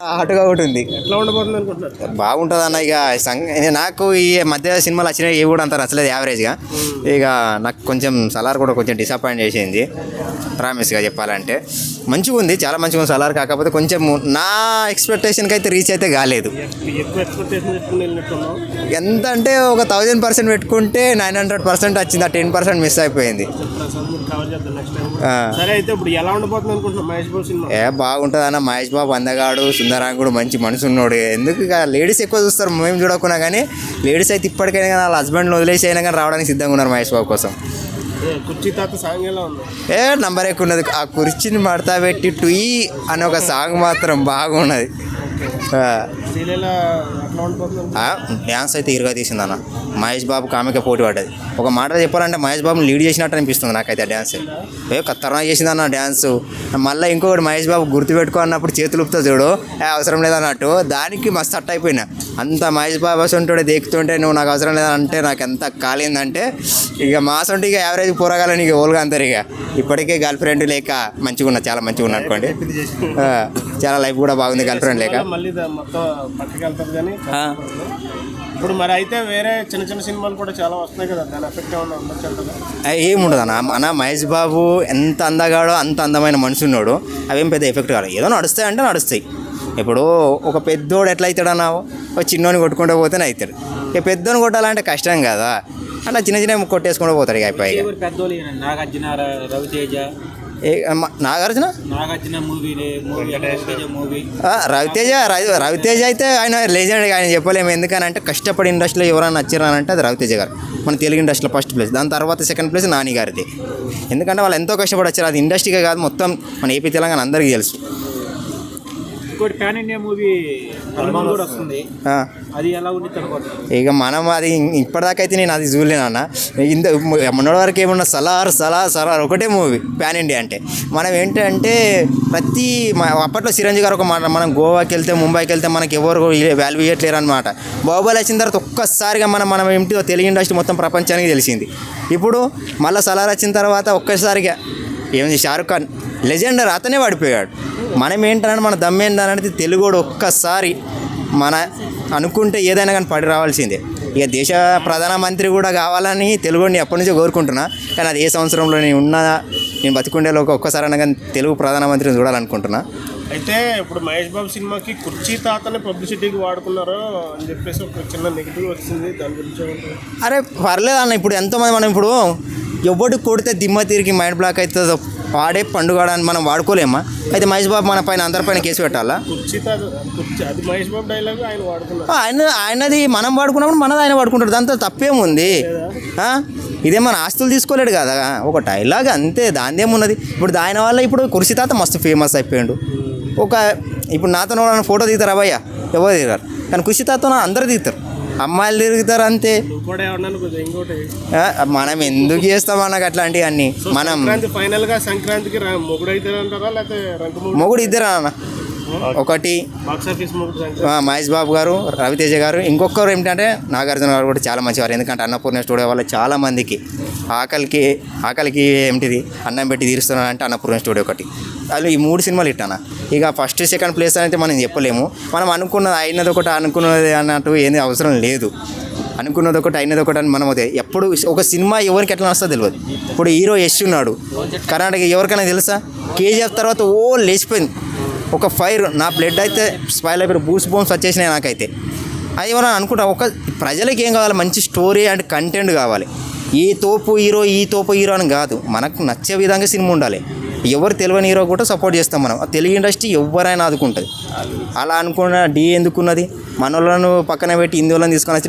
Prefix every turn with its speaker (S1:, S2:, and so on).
S1: హాట్గా ఒకటి ఉంది.
S2: ఎట్లా ఉండబోతుంది అనుకుంటున్నారు?
S1: బాగుంటుంది అన్న. ఇక నాకు ఈ మధ్య సినిమాలు వచ్చినాయి ఇవి కూడా అంత నచ్చలేదు, యావరేజ్గా. ఇక నాకు కొంచెం సలార్ కూడా కొంచెం డిసప్పాయింట్ చేసింది ప్రామిస్గా చెప్పాలంటే. మంచిగా ఉంది, చాలా మంచిగా ఉంది సలార్. కాకపోతే కొంచెం నా ఎక్స్పెక్టేషన్కి అయితే రీచ్ అయితే కాలేదు.
S2: ఎక్కువ ఎక్స్పెక్టేషన్ పెట్టుకుని వెళ్ళినట్టున్నావు.
S1: ఎంత అంటే ఒక 1000% పెట్టుకుంటే 900% వచ్చింది, ఆ 10% మిస్ అయిపోయింది.
S2: కవర్ చేద్దాం నెక్స్ట్ టైం. సరే, అయితే ఇప్పుడు ఎలా ఉండబోతుంది అనుకుంటున్నాం మహేష్ బాబు సినిమా?
S1: బాగుంటుంది అన్న. మహేష్ బాబు అందగాడు, సుందరాంగుడు, మంచి మనసు ఉన్నాడు. ఎందుకు ఇక లేడీస్ ఎక్కువ చూస్తారు, మేము చూడకున్నా కానీ లేడీస్ అయితే ఇప్పటికైనా కానీ వాళ్ళ హస్బెండ్ని వదిలేసి అయినా కానీ రావడానికి సిద్ధంగా ఉన్నారు మహేష్ బాబు కోసం.
S2: కుర్చీ తాత సాంగ్ ఎలా ఉంది?
S1: నంబర్ ఎక్కువ ఉన్నది. ఆ కుర్చీని మడతా పెట్టి టుయి అనే ఒక సాంగ్ మాత్రం బాగున్నది. డ్యాన్స్ అయితే ఇరుగా తీసింది అన్న. మహేష్ బాబు కామిక పోటీ పడ్డది. ఒక మాట చెప్పాలంటే మహేష్ బాబుని లీడ్ చేసినట్టు అనిపిస్తుంది నాకైతే ఆ డ్యాన్స్. ఖతర్నా చేసింది అన్న డ్యాన్స్. మళ్ళీ ఇంకొకటి మహేష్ బాబు గుర్తుపెట్టుకో అన్నప్పుడు చేతులు ఊపుతా చూడు, అవసరం లేదన్నట్టు దానికి మస్తు అట్ట అయిపోయినా. అంత మహేష్ బాబు అసంటుండే దేకుతుంటే నువ్వు నాకు అవసరం లేదంటే నాకు ఎంత కాలిందంటే ఇక మాసంటే ఇక యావరేజ్ పోరగాలని ఇక ఓల్గా అంటారు. ఇక ఇప్పటికే గర్ల్ ఫ్రెండ్ లేక మంచిగా ఉన్నా, చాలా మంచిగా ఉన్నా అనుకోండి. చాలా లైఫ్ కూడా బాగుంది గర్ల్ ఫ్రెండ్ లేక.
S2: ఇప్పుడు మరి అయితే వేరే చిన్న చిన్న సినిమాలు కూడా చాలా వస్తున్నాయి కదా, దాని ఎఫెక్ట్ ఏమన్నా ఉండొచ్చు?
S1: ఏముండదు అన్న మహేష్ బాబు ఎంత అందగాడో అంత అందమైన మనిషి ఉన్నాడు. అవేం పెద్ద ఎఫెక్ట్ కాదు. ఏదో నడుస్తాయి అంటే నడుస్తాయి. ఇప్పుడు ఒక పెద్దోడు ఎట్లా అవుతాడు అన్నావు, ఒక చిన్నోని కొట్టుకుంటూ పోతేనే అవుతాడు. ఇక పెద్దోని కొట్టాలంటే కష్టం కదా, అట్లా చిన్న చిన్న కొట్టేసుకుంటూ పోతాడు. ఇక అయిపోయి నాగార్జున రవితేజ అయితే ఆయన లెజెండ్. ఆయన చెప్పలేము. ఎందుకనంటే కష్టపడి ఇండస్ట్రీలో ఎవరైనా వచ్చారనంటే అది రవితేజ గారు. మన తెలుగు ఇండస్ట్రీలో ఫస్ట్ ప్లేస్, దాని తర్వాత సెకండ్ ప్లేస్ నాని గారిది. ఎందుకంటే వాళ్ళు ఎంతో కష్టపడి వచ్చారు. అది ఇండస్ట్రీగా కాదు, మొత్తం మన ఏపీ తెలంగాణ అందరికీ తెలుసు.
S2: పాన్ ఇండియా మూవీ కూడా వస్తుంది, అది ఎలా ఉంది?
S1: ఇక మనం అది ఇప్పటిదాకా అయితే నేను అది చూడలేనన్న. మొన్నటి వరకు ఏమన్నా సలార్ ఒకటే మూవీ పాన్ ఇండియా అంటే. మనం ఏంటంటే అప్పట్లో చిరంజీవి గారు ఒక మాట, మనం గోవాకి వెళ్తే ముంబైకి వెళ్తే మనకి ఎవరు వాల్యూ ఇవ్వట్లేరు అనమాట. బాహుబలి వచ్చిన తర్వాత ఒక్కసారిగా మనం ఏంటి తెలుగు ఇండస్ట్రీ మొత్తం ప్రపంచానికి తెలిసింది. ఇప్పుడు మళ్ళీ సలార్ వచ్చిన తర్వాత ఒక్కసారిగా ఏమిది షారుఖ్ ఖాన్ లెజెండర్, అతనే పడిపోయాడు. మనం ఏంటంటే మన దమ్ ఏంటనేది తెలుగుడు ఒక్కసారి మన అనుకుంటే ఏదైనా కానీ పడి రావాల్సిందే. ఇక దేశ ప్రధానమంత్రి కూడా కావాలని తెలుగుని ఎప్పటి నుంచో కోరుకుంటున్నా. కానీ అది ఏ సంవత్సరంలో నేను బతికుండేలోకి ఒక్కసారైనా కానీ తెలుగు ప్రధానమంత్రిని చూడాలనుకుంటున్నా.
S2: అయితే ఇప్పుడు మహేష్ బాబు సినిమాకి కుర్చీ తాతని పబ్లిసిటీకి వాడుకున్నారు అని చెప్పేసి ఒక చిన్న నెగిటివ్ వచ్చింది, దాని గురించి?
S1: అరే పర్లేదు అన్న. ఇప్పుడు ఎంతోమంది మనం ఇప్పుడు ఎవరికి కొడితే దిమ్మ తిరిగి మైండ్ బ్లాక్ అవుతుందో వాడే పండుగ అని మనం వాడుకోలేమా? అయితే మహేష్ బాబు మన పైన అందరిపైన కేసు పెట్టాలా?
S2: అది మహేష్ బాబు డైలాగ్ ఆయన వాడుకున్నారు.
S1: ఆయనది మనం వాడుకున్నప్పుడు మనది ఆయన వాడుకుంటాడు, దాంతో తప్పేముంది? ఇదే మన ఆస్తులు తీసుకోలేడు కదా, ఒక డైలాగ్ అంతే, దానిదేమున్నది. ఇప్పుడు దాని వల్ల ఇప్పుడు కుర్చీ తాత మస్తు ఫేమస్ అయిపోయాడు. ఇప్పుడు నాతో ఫోటో దిగుతారు అబ్బాయ్య, ఎవరు దిగుతారు? కానీ కుర్చీ తాత అందరూ దిగుతారు, అమ్మాయిలు తిరుగుతారు అంతే. మనం ఎందుకు చేస్తాం అన్నకు అట్లాంటివి అన్నీ. మనం
S2: ఫైనల్ గా సంక్రాంతికి
S1: మొగుడు ఇద్దరు అన్న. ఒకటి మహేష్ బాబు గారు, రవితేజ గారు, ఇంకొకరు ఏమిటంటే నాగార్జున గారు కూడా చాలా మంచివారు. ఎందుకంటే అన్నపూర్ణ స్టూడియో వల్ల చాలా మందికి ఆకలికి ఏంటిది అన్నం పెట్టి తీరుస్తున్నారంటే అన్నపూర్ణ స్టూడియో ఒకటి. అది ఈ 3 సినిమాలు ఇట్టానా. ఇక ఫస్ట్ సెకండ్ ప్లేస్ అయితే మనం చెప్పలేము. మనం అనుకున్నది అయినది ఒకటి, అనుకున్నది అన్నట్టు ఏంది అవసరం లేదు. అనుకున్నది ఒకటి అయినది ఒకటి అని మనం అదే. ఎప్పుడు ఒక సినిమా ఎవరికి ఎట్లా వస్తుందో తెలియదు. ఇప్పుడు హీరో యశ్ ఉన్నాడు, కర్ణాటక ఎవరికైనా తెలుసా? కేజీఎఫ్ తర్వాత లేచిపోయింది ఒక ఫైర్. నా బ్లడ్ అయితే స్పాయిల్ అయిపోయి బూస్ బోన్స్ వచ్చేసినాయి నాకైతే. అది ఏమన్నా అనుకుంటా, ఒక ప్రజలకి ఏం కావాలి? మంచి స్టోరీ అండ్ కంటెంట్ కావాలి. ఈ తోపు హీరో అని కాదు, మనకు నచ్చే విధంగా సినిమా ఉండాలి. ఎవరు తెలియని హీరో కూడా సపోర్ట్ చేస్తాం మనం. తెలుగు ఇండస్ట్రీ ఎవరైనా ఆదుకుంటుంది. అలా అనుకున్న డీ ఎందుకున్నది? మన వాళ్ళను పక్కన పెట్టి హిందీ వాళ్ళని తీసుకొని వచ్చి